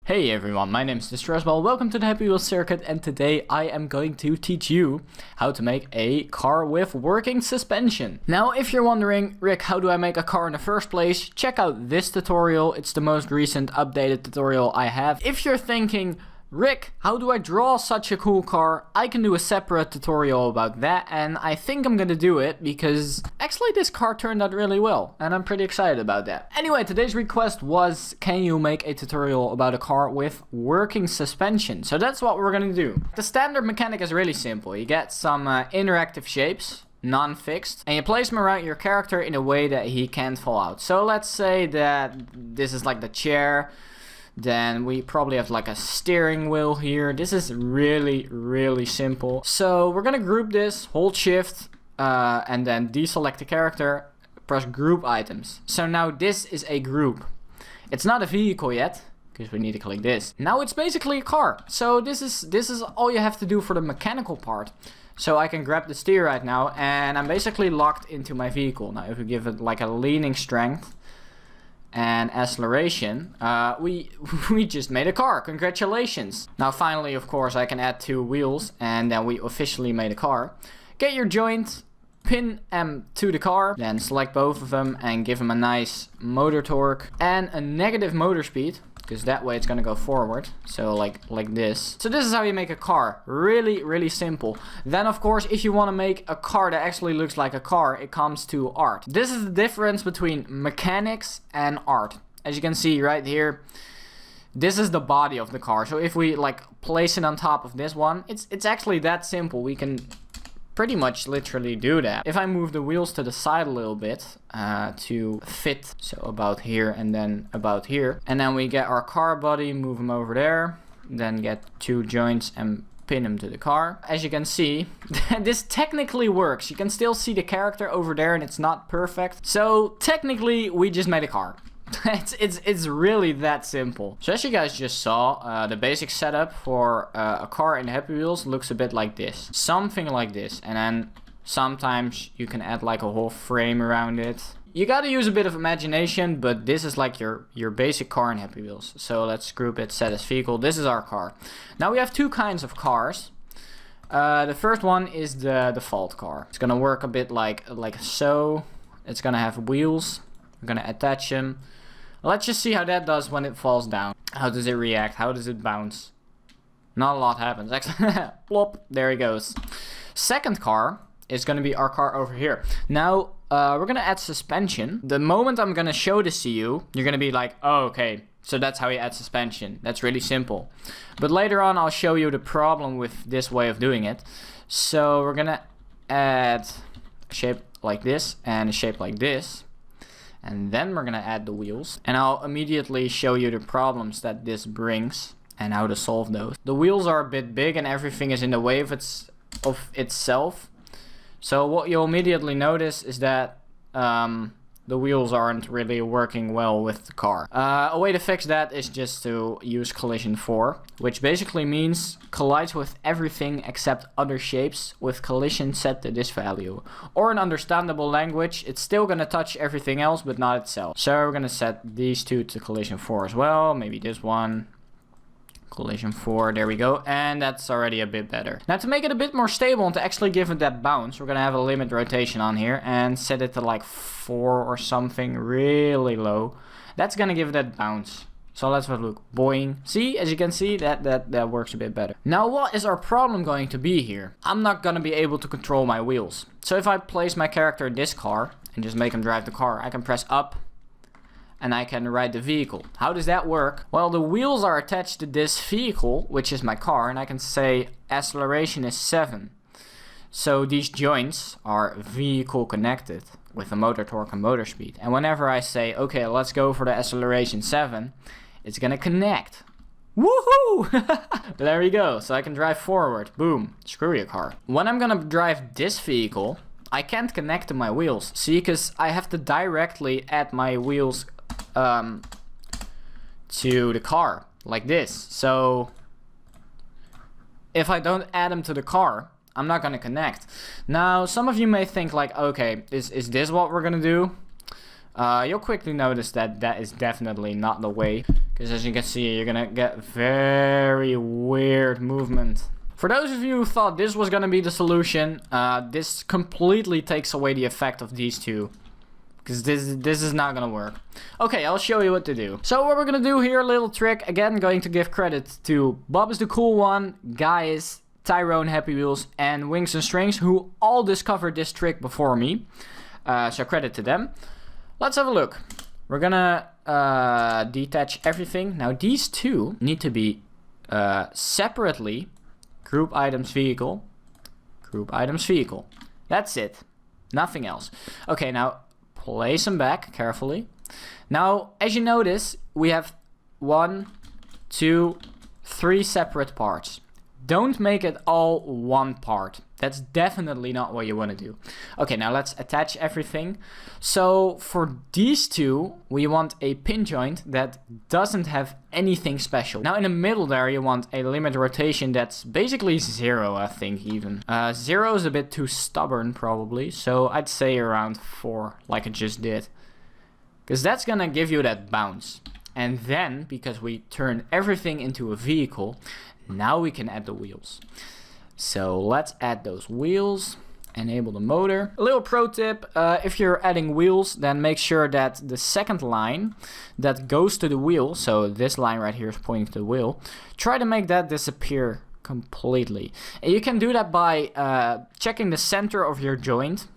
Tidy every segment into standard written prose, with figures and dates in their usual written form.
Hey everyone, my name is Distressball, welcome to the Happy Wheels Circuit, and today I am going to teach you how to make a car with working suspension. Now if you're wondering, Rick, how do I make a car in the first place? Check out this tutorial, it's the most recent updated tutorial I have. If you're thinking, Rick, how do I draw such a cool car? I can do a separate tutorial about that, and I think I'm gonna do it because actually this car turned out really well and I'm pretty excited about that. Anyway, today's request was, can you make a tutorial about a car with working suspension? So that's what we're gonna do. The standard mechanic is really simple. You get some interactive shapes, non-fixed, and you place them around your character in a way that he can't fall out. So let's say that this is like the chair. Then we probably have like a steering wheel here. This is really simple. So we're gonna group this, hold shift, and then deselect the character, press group items. So now this is a group. It's not a vehicle yet, because we need to click this. Now it's basically a car. So this is all you have to do for the mechanical part. So I can grab the steer right now, and I'm basically locked into my vehicle. Now if we give it like a leaning strength, and acceleration, we just made a car. Congratulations. Now finally, of course, I can add 2 wheels and then we officially made a car. Get your joint, pin M to the car, then select both of them and give them a nice motor torque and a negative motor speed, because that way it's gonna go forward. So like this. So this is how you make a car. Really simple. Then of course, if you want to make a car that actually looks like a car, it comes to art. This is the difference between mechanics and art. As you can see right here, this is the body of the car. So if we like place it on top of this one, it's actually that simple. We can pretty much literally do that. If I move the wheels to the side a little bit to fit, so about here and then about here, and then we get our car body, move them over there, then get 2 joints and pin them to the car. As you can see, this technically works. You can still see the character over there and it's not perfect. So technically we just made a car. It's really that simple. So as you guys just saw, the basic setup for a car in Happy Wheels looks a bit like this. Something like this. And then sometimes you can add like a whole frame around it. You gotta use a bit of imagination, but this is like your basic car in Happy Wheels. So let's group it, set as vehicle. This is our car. Now we have 2 kinds of cars. The first one is the default car. It's gonna work a bit like so. It's gonna have wheels. We're gonna attach them. Let's just see how that does when it falls down. How does it react? How does it bounce? Not a lot happens. Plop, there he goes. Second car is gonna be our car over here. Now, we're gonna add suspension. The moment I'm gonna show this to you, you're gonna be like, oh, okay, so that's how you add suspension. That's really simple. But later on, I'll show you the problem with this way of doing it. So we're gonna add a shape like this and a shape like this. And then we're gonna add the wheels. And I'll immediately show you the problems that this brings and how to solve those. The wheels are a bit big and everything is in the way of itself. So what you'll immediately notice is that the wheels aren't really working well with the car. A way to fix that is just to use collision 4, which basically means collides with everything except other shapes with collision set to this value. Or in understandable language, it's still gonna touch everything else but not itself. So we're gonna set these 2 to collision 4 as well, maybe this one. Collision 4, there we go, and that's already a bit better. Now to make it a bit more stable and to actually give it that bounce, we're gonna have a limit rotation on here and set it to like 4 or something really low. That's gonna give it that bounce. So let's have a look. Boing. See, as you can see, that works a bit better. Now what is our problem going to be here? I'm not gonna be able to control my wheels. So if I place my character in this car and just make him drive the car, I can press up and I can ride the vehicle. How does that work? Well, the wheels are attached to this vehicle, which is my car, and I can say acceleration is 7. So these joints are vehicle connected with a motor torque and motor speed. And whenever I say, okay, let's go for the acceleration 7, it's gonna connect. Woohoo! There we go. So I can drive forward. Boom. Screw your car. When I'm gonna drive this vehicle, I can't connect to my wheels. See, because I have to directly add my wheels to the car like this. So if I don't add them to the car, I'm not gonna connect. Now some of you may think like, okay, is this what we're gonna do? You'll quickly notice that that is definitely not the way, because as you can see, you're gonna get very weird movement. For those of you who thought this was gonna be the solution, this completely takes away the effect of these two. Because this is not gonna work. Okay, I'll show you what to do. So what we're gonna do here, a little trick. Again, going to give credit to Bob is the Cool One, Gaius, Tyrone, Happy Wheels, and Wings and Strings, who all discovered this trick before me. So credit to them. Let's have a look. We're gonna detach everything. Now these two need to be separately group items vehicle, group items vehicle. That's it. Nothing else. Okay, now place them back carefully. Now, as you notice, we have 1, 2, 3 separate parts. Don't make it all one part. That's definitely not what you want to do. Okay, now let's attach everything. So for these two, we want a pin joint that doesn't have anything special. Now in the middle there, you want a limit rotation that's basically 0, I think even. 0 is a bit too stubborn probably, so I'd say around 4, like I just did. Because that's gonna give you that bounce. And then, because we turn everything into a vehicle, now we can add the wheels. So let's add those wheels, enable the motor. A little pro tip, if you're adding wheels, then make sure that the second line that goes to the wheel, so this line right here is pointing to the wheel, try to make that disappear completely. And you can do that by checking the center of your joint,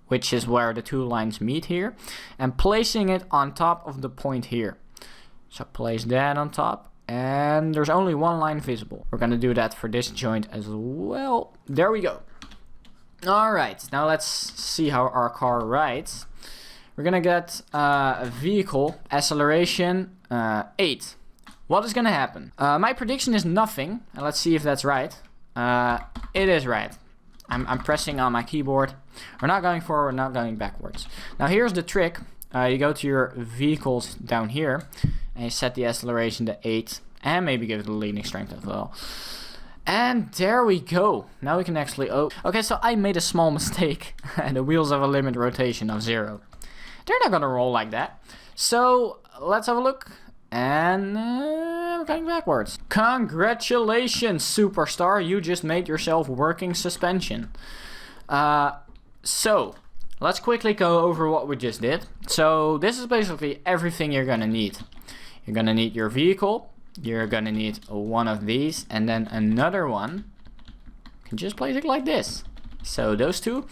which is where the two lines meet here, and placing it on top of the point here. So place that on top. And there's only one line visible. We're gonna do that for this joint as well. There we go. Alright, now let's see how our car rides. We're gonna get a vehicle acceleration 8. What is gonna happen? My prediction is nothing. And let's see if that's right. It is right. I'm pressing on my keyboard. We're not going forward, we're not going backwards. Now here's the trick. You go to your vehicles down here. And you set the acceleration to 8. And maybe give it a leading strength as well. And there we go. Now we can actually... Oh, okay, so I made a small mistake. And the wheels have a limit rotation of 0. They're not gonna roll like that. So let's have a look. And we're going backwards. Congratulations, superstar. You just made yourself working suspension. So let's quickly go over what we just did. So this is basically everything you're gonna need. You're gonna need your vehicle, you're gonna need one of these, and then another one. You can just place it like this. So those two,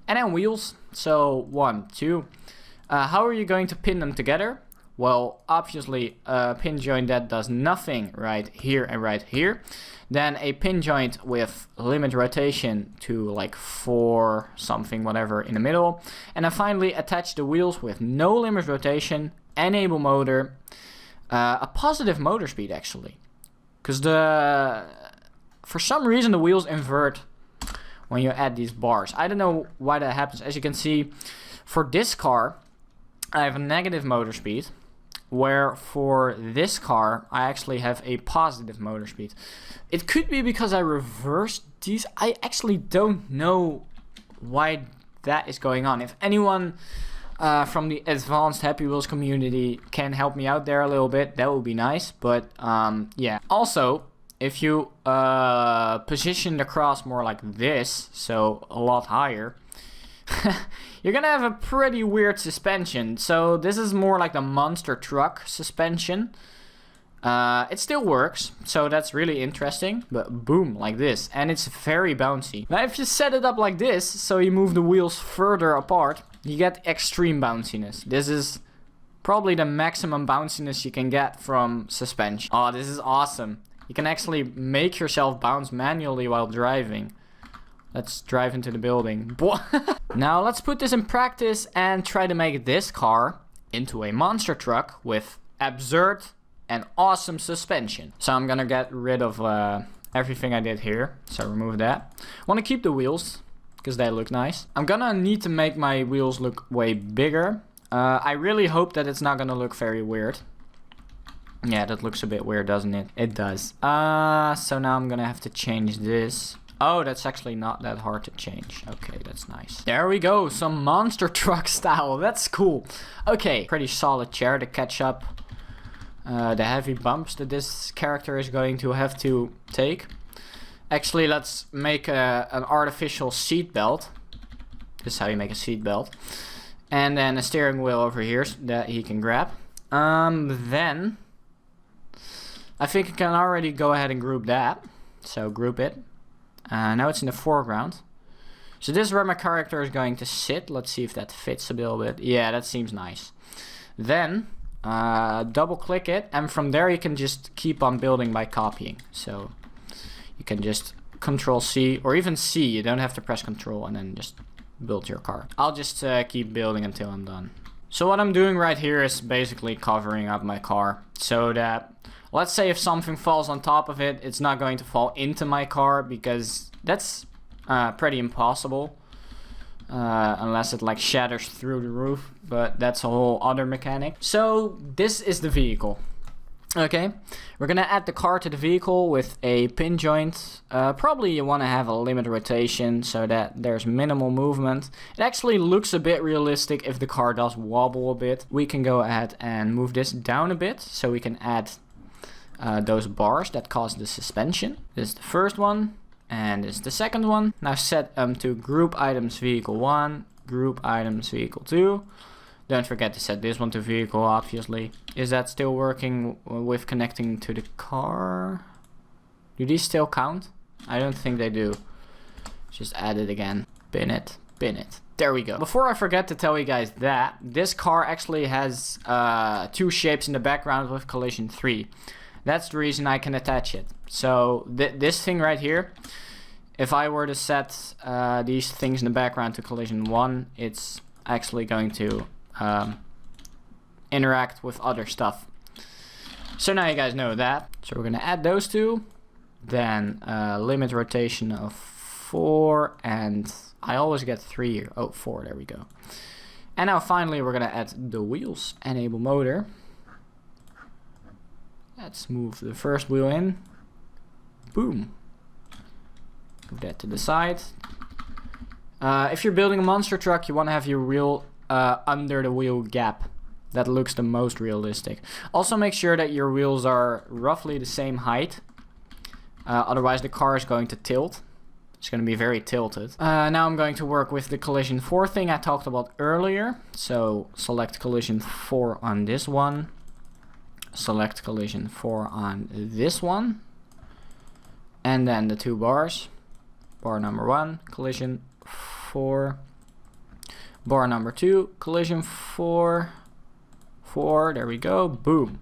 and then wheels. So 1, 2. How are you going to pin them together? Well, obviously a pin joint that does nothing right here and right here. Then a pin joint with limit rotation to like 4 something whatever in the middle. And then finally attach the wheels with no limit rotation, enable motor. A positive motor speed actually, because for some reason the wheels invert when you add these bars. I don't know why that happens. As you can see, for this car I have a negative motor speed, where for this car I actually have a positive motor speed. It could be because I reversed these. I actually don't know why that is going on. If anyone from the advanced Happy Wheels community can help me out there a little bit, that would be nice. But yeah, also if you position the cross more like this, so a lot higher, you're gonna have a pretty weird suspension. So this is more like the monster truck suspension. It still works, so that's really interesting, but boom, like this, and it's very bouncy. Now if you set it up like this, so you move the wheels further apart, you get extreme bounciness. This is probably the maximum bounciness you can get from suspension. Oh, this is awesome. You can actually make yourself bounce manually while driving. Let's drive into the building. Now let's put this in practice and try to make this car into a monster truck with absurd and awesome suspension. So I'm gonna get rid of everything I did here. So remove that. Want to keep the wheels because they look nice. I'm gonna need to make my wheels look way bigger. I really hope that it's not gonna look very weird. Yeah, that looks a bit weird, doesn't it? It does. So now I'm gonna have to change this. Oh, that's actually not that hard to change. Okay, that's nice. There we go, some monster truck style. That's cool. Okay, pretty solid chair to catch up the heavy bumps that this character is going to have to take. Actually, let's make an artificial seat belt. This is how you make a seat belt. And then a steering wheel over here that he can grab. Then I think I can already go ahead and group that. So group it. Now it's in the foreground. So this is where my character is going to sit. Let's see if that fits a little bit. Yeah, that seems nice. Then double click it, and from there you can just keep on building by copying. So you can just Control C, or even C. You don't have to press Control, and then just build your car. I'll just keep building until I'm done. So what I'm doing right here is basically covering up my car so that, let's say if something falls on top of it, it's not going to fall into my car, because that's pretty impossible. Unless it like shatters through the roof, but that's a whole other mechanic. So this is the vehicle. Okay, we're gonna add the car to the vehicle with a pin joint. Probably you want to have a limited rotation so that there's minimal movement. It actually looks a bit realistic if the car does wobble a bit. We can go ahead and move this down a bit so we can add those bars that cause the suspension. This is the first one, and this is the second one. Now set to group items vehicle 1, group items vehicle 2. Don't forget to set this one to vehicle, obviously. Is that still working with connecting to the car? Do these still count? I don't think they do. Just add it again. Pin it, pin it. There we go. Before I forget to tell you guys that, this car actually has 2 shapes in the background with collision 3. That's the reason I can attach it. So this thing right here, if I were to set these things in the background to collision 1, it's actually going to interact with other stuff. So now you guys know that. So we're gonna add those 2. Then limit rotation of 4, and I always get 3 here. Oh, 4, there we go. And now finally we're gonna add the wheels. Enable motor. Let's move the first wheel in. Boom. Move that to the side. If you're building a monster truck, you want to have your wheel under the wheel gap. That looks the most realistic. Also make sure that your wheels are roughly the same height. Otherwise the car is going to tilt. It's going to be very tilted. Now I'm going to work with the collision 4 thing I talked about earlier. So select collision 4 on this one. Select collision 4 on this one. And then the 2 bars. Bar number 1, collision 4. Bar number 2, collision 4. 4, there we go, boom.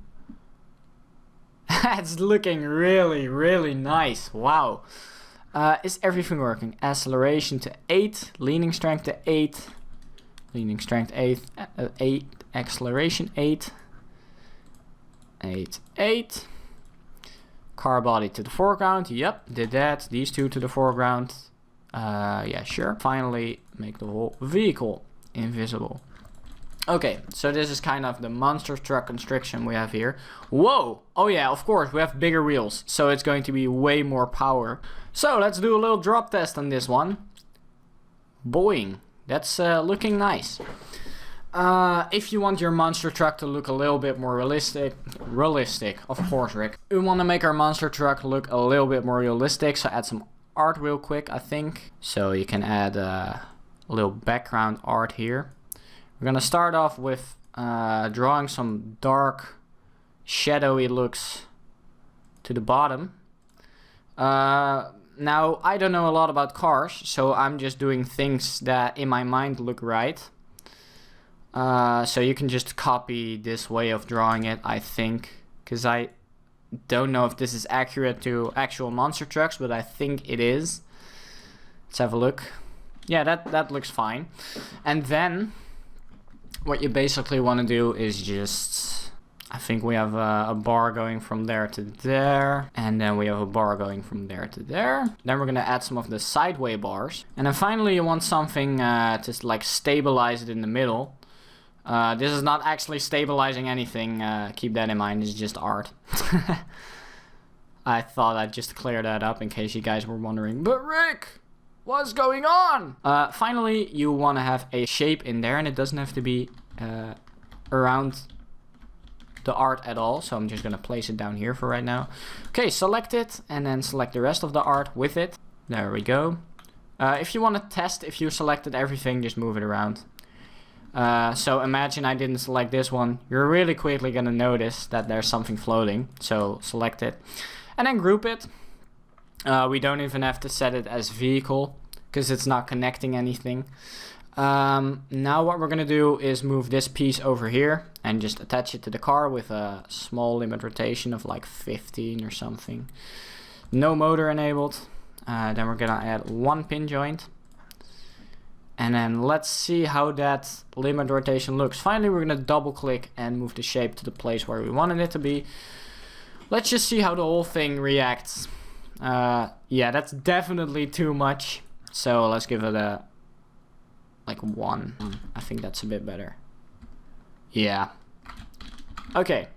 It's looking really, really nice, wow. Is everything working? Acceleration to 8, leaning strength to 8. Leaning strength 8, 8, acceleration 8. 8, 8. Car body to the foreground, yep, did that. These 2 to the foreground, yeah, sure. Finally, make the whole vehicle invisible. Okay, so this is kind of the monster truck constriction we have here. Whoa! Oh yeah, of course, we have bigger wheels, so it's going to be way more power. So let's do a little drop test on this one. Boing. That's looking nice. If you want your monster truck to look a little bit more realistic, of course, Rick. We want to make our monster truck look a little bit more realistic, so add some art real quick, I think. So you can add a little background art here. We're gonna start off with drawing some dark, shadowy looks to the bottom. Now, I don't know a lot about cars, so I'm just doing things that in my mind look right. So you can just copy this way of drawing it, I think, because I don't know if this is accurate to actual monster trucks, but I think it is. Let's have a look. Yeah, that looks fine. And then what you basically want to do is just, I think we have a bar going from there to there, and then we have a bar going from there to there. Then we're gonna add some of the sideway bars, and then finally you want something to like stabilize it in the middle. This is not actually stabilizing anything, keep that in mind, it's just art. I thought I'd just clear that up in case you guys were wondering. But Rick, what's going on? Finally, you want to have a shape in there, and it doesn't have to be around the art at all. So I'm just going to place it down here for right now. Okay, select it, and then select the rest of the art with it. There we go. If you want to test if you selected everything, just move it around. So imagine I didn't select this one. You're really quickly going to notice that there's something floating. So select it and then group it. We don't even have to set it as vehicle because it's not connecting anything. Now what we're going to do is move this piece over here and just attach it to the car with a small limit rotation of like 15 or something. No motor enabled. Then we're going to add one pin joint. And then let's see how that limit rotation looks. Finally, we're going to double click and move the shape to the place where we wanted it to be. Let's just see how the whole thing reacts. Yeah, that's definitely too much. So let's give it a like 1. I think that's a bit better. Yeah. Okay.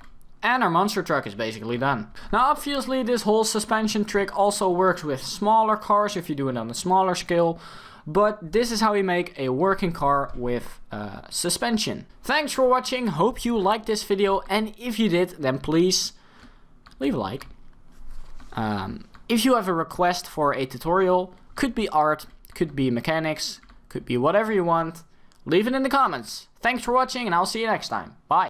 And our monster truck is basically done. Now obviously this whole suspension trick also works with smaller cars if you do it on a smaller scale. But this is how we make a working car with suspension. Thanks for watching. Hope you liked this video. And if you did, then please leave a like. If you have a request for a tutorial, could be art, could be mechanics, could be whatever you want, leave it in the comments. Thanks for watching and I'll see you next time. Bye.